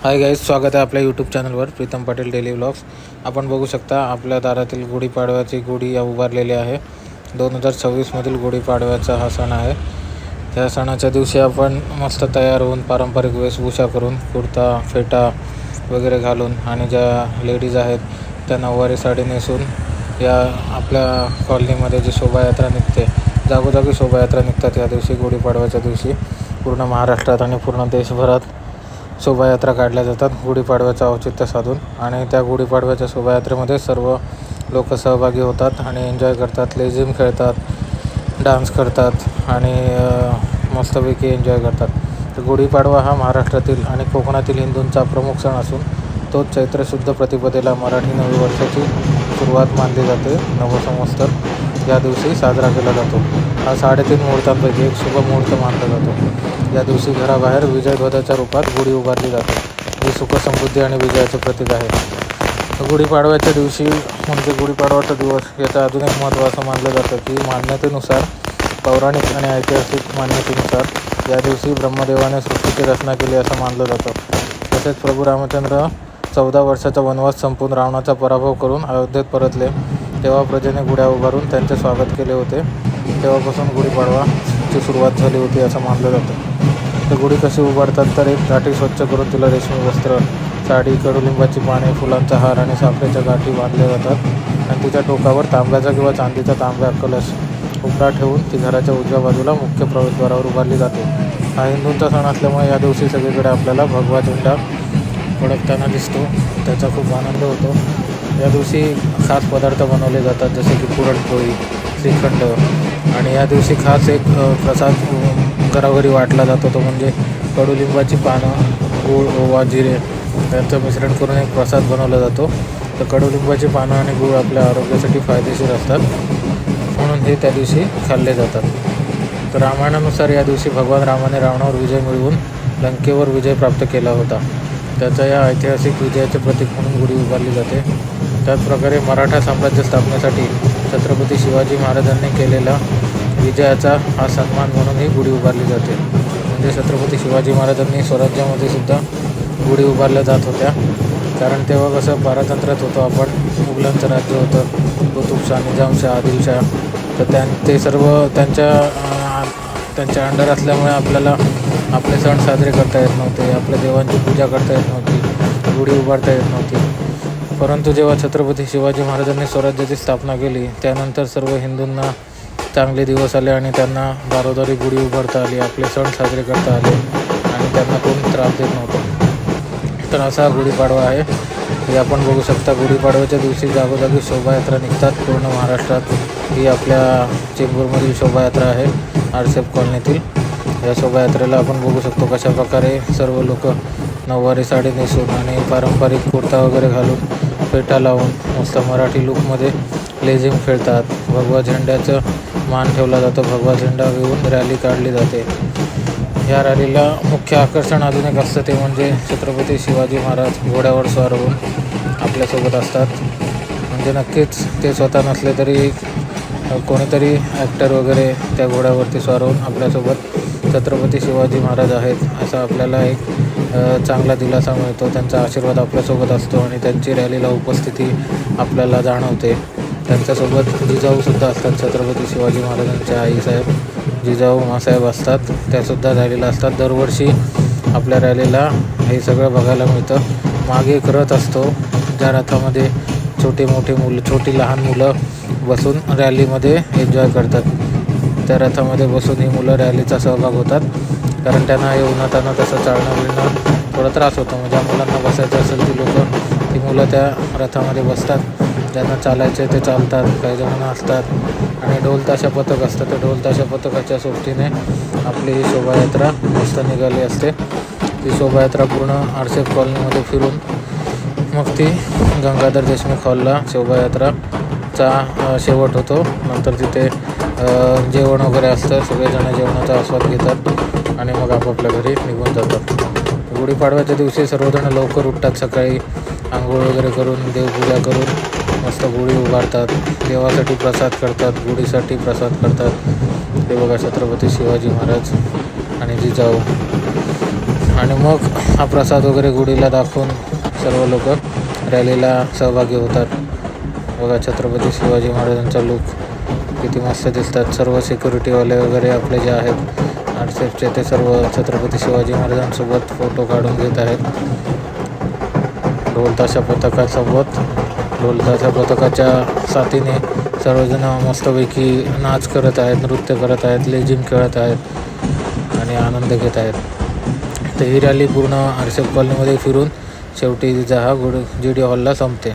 Hi guys, स्वागत आहे आपल्या यूट्यूब चॅनलवर प्रीतम पाटील डेली व्लॉग्स. आपण बघू शकता आपल्या दारातील गुढीपाडव्याची गुढी उभारलेली आहे. 2026मधील गुढीपाडव्याचा हा सण आहे. त्या सणाच्या दिवशी आपण मस्त तयार होऊन पारंपरिक वेशभूषा करून कुर्ता फेटा वगैरे घालून आणि ज्या लेडीज आहेत त्या नऊवारी साडी नेसून या आपल्या कॉलनीमध्ये जी शोभायात्रा निघते, जागोजागी शोभायात्रा निघतात या दिवशी, गुढीपाडव्याच्या दिवशी पूर्ण महाराष्ट्रात आणि पूर्ण देशभरात शोभायात्रा काढल्या जातात गुढीपाडव्याचं औचित्य साधून. आणि त्या गुढीपाडव्याच्या शोभायात्रेमध्ये सर्व लोक सहभागी होतात आणि एन्जॉय करतात, लेझिम खेळतात, डान्स करतात आणि मस्तपैकी एन्जॉय करतात. तर गुढीपाडवा हा महाराष्ट्रातील आणि कोकणातील हिंदूंचा प्रमुख सण असून तो चैत्र शुद्ध प्रतिपदेला मराठी नवी वर्षाची सुरुवात मानली जाते. नवसंवत्सर या दिवशी साजरा केला जातो. हा 3.5 मुहूर्तांपैकी एक शुभ मुहूर्त मानला जातो. या दिवशी घराबाहेर विजयध्वजाच्या रूपात गुढी उभारली जाते, जी सुख समृद्धी आणि विजयाचे प्रतीक आहे. गुढीपाडव्याच्या दिवशी म्हणजे गुढीपाडवाचा दिवस याचं अजून एक महत्त्व असं मानलं जातं की मान्यतेनुसार, पौराणिक आणि ऐतिहासिक मान्यतेनुसार या दिवशी ब्रह्मदेवाने सृष्टीची रचना केली असं मानलं जातं. तसेच प्रभू रामचंद्र 14 वर्षाचा वनवास संपून रावणाचा पराभव करून अयोध्येत परतले, तेव्हा प्रजेने गुढ्या उभारून त्यांचे स्वागत केले होते. तेव्हापासून गुढीपाडवाची सुरुवात झाली होती असं मानलं जातं. तर गुढी कशी उभारतात तर एक गाठी स्वच्छ करून तिला रेशमी वस्त्र, साडी, कडुलिंबाची पाने, फुलांचा हार आणि साखरेच्या गाठी बांधल्या जातात आणि तिच्या टोकावर तांब्याचा किंवा चांदीचा तांब्या कलश उभा ठेवून ती घराच्या उजव्या बाजूला मुख्य प्रवेशद्वारावर उभारली जाते. हा हिंदूंचा सण असल्यामुळे या दिवशी सगळीकडे आपल्याला भगवा झेंडा फडकताना दिसतो, त्याचा खूप आनंद होतो. या दिवशी खास पदार्थ बनवले जातात जसे की पुरणपोळी, श्रीखंड आणि या दिवशी खास एक प्रसाद घरोघरी वाटला जातो, तो म्हणजे कडुलिंबाची पानं, गूळ, ओवा, जिरे यांचं मिश्रण करून एक प्रसाद बनवला जातो. तर कडुलिंबाची पानं आणि गूळ आपल्या आरोग्यासाठी फायदेशीर असतात, म्हणून हे त्या दिवशी खाल्ले जातात. तर रामायणानुसार या दिवशी भगवान रामाने रावणावर विजय मिळवून लंकेवर विजय प्राप्त केला होता. त्याच्या या ऐतिहासिक विजयाचे प्रतीक म्हणून गुढी उभारली जाते. त्याचप्रकारे मराठा साम्राज्य स्थापनेसाठी छत्रपती शिवाजी महाराजांनी केलेला विजयाचा हा सन्मान म्हणून ही गुढी उभारली जाते. म्हणजे छत्रपती शिवाजी महाराजांनी स्वराज्यामध्ये सुद्धा गुढी उभारल्या जात होत्या, कारण तेव्हा कसं पारतंत्र्यात होतो आपण, मुघलांचं राज्य होतं, कुतुबशाह, निजामशाह, आदिलशाह. तर ते सर्व त्यांच्या अंडर असल्यामुळे आपल्याला आपले सण साजरे करता येत नव्हते, आपल्या देवांची पूजा करता येत नव्हती, गुढी उभारता येत नव्हती. परंतु जेव्हा छत्रपती शिवाजी महाराजांनी स्वराज्याची स्थापना केली त्यानंतर सर्व हिंदूंना चांगले दिवस आले आणि त्यांना दारोदारी गुढी उभारता आली, आपले सण साजरे करता आले आणि त्यांना कोण त्रास देत नव्हतं. तर असा गुढीपाडवा आहे. हे आपण बघू शकता, गुढीपाडव्याच्या दिवशी जागोजागी शोभायात्रा निघतात पूर्ण महाराष्ट्रात. ही आपल्या चेंबूरमधील शोभायात्रा आहे, आरसेफ कॉलनीतील. या शोभायात्रेला आपण बघू शकतो कशा प्रकारे सर्व लोक नऊवारी साडी नेसून आणि पारंपरिक कुर्ता वगैरे घालून, फेटा लावून मस्त मराठी लुकमध्ये लेझिम खेळतात. भगवा झेंड्याचं मान ठेवला जातो, भगवा झेंडा घेऊन रॅली काढली जाते. या रॅलीला मुख्य आकर्षण अजून एक असतं, ते म्हणजे छत्रपती शिवाजी महाराज घोड्यावर स्वार होऊन आपल्यासोबत असतात. म्हणजे नक्कीच ते स्वतः नसले तरी कोणीतरी ॲक्टर वगैरे त्या घोड्यावरती स्वार होऊन आपल्यासोबत छत्रपती शिवाजी महाराज आहेत असा आपल्याला एक चांगला दिलासा मिळतो. त्यांचा आशीर्वाद आपल्यासोबत असतो आणि त्यांची रॅलीला उपस्थिती आपल्याला जाणवते. त्यांच्यासोबत जिजाऊसुद्धा असतात, छत्रपती शिवाजी महाराजांच्या आईसाहेब जिजाऊ मासाहेब असतात, त्यासुद्धा रॅलीला असतात. दरवर्षी आपल्या रॅलीला हे सगळं बघायला मिळतं. मागे एक रथ असतो, ज्या रथामध्ये छोटी लहान मुलं बसून रॅलीमध्ये एन्जॉय करतात. त्या रथामध्ये बसून ही मुलं रॅलीचा सहभाग होतात, कारण त्यांना उन्हातानं तसं चालणं थोडा त्रास होतो. म्हणजे ज्या मुलांना बसायचं असेल ती मुलं त्या रथामध्ये बसतात, ज्यांना चालायचे ते चालतात, काही जणांना असतात. आणि ढोल ताशा पथक असतं, तर ढोल ताशा पथकाच्या सोबतीने आपली ही शोभायात्रा मस्त निघाली असते. ती शोभायात्रा पूर्ण आरसेफ कॉलनीमध्ये फिरून मग ती गंगाधर देशमुख हॉलला शोभायात्राचा शेवट होतो. नंतर तिथे जेवण वगैरे असतं, सगळेजण जेवणाचा आस्वाद घेतात आणि मग आपापल्या घरी निघून जातात. गुढीपाडव्याच्या दिवशी सर्वजण लवकर उठतात, सकाळी आंघोळ वगैरे करून देवपूजा करून मस्त गुढी उभारतात, देवासाठी प्रसाद करतात, गुढीसाठी प्रसाद करतात. ते बघा छत्रपती शिवाजी महाराज आणि जिजाऊ आणि मग हा प्रसाद वगैरे गुढीला दाखवून सर्व लोक रॅलीला सहभागी होतात. बघा छत्रपती शिवाजी महाराजांचा लूक किती मस्त दिसतात. सर्व सिक्युरिटीवाले वगैरे आपले जे आहेत RSFचे ते सर्व छत्रपती शिवाजी महाराजांसोबत फोटो काढून घेत आहेत. ढोलताशा पथकाच्या साथीने सर्वजण मस्तपैकी नाच करत आहेत, नृत्य करत आहेत, लेझिम खेळत आहेत आणि आनंद घेत आहेत. तर ही रॅली पूर्ण RSF कॉलनीमध्ये फिरून शेवटी GD हॉलला संपते.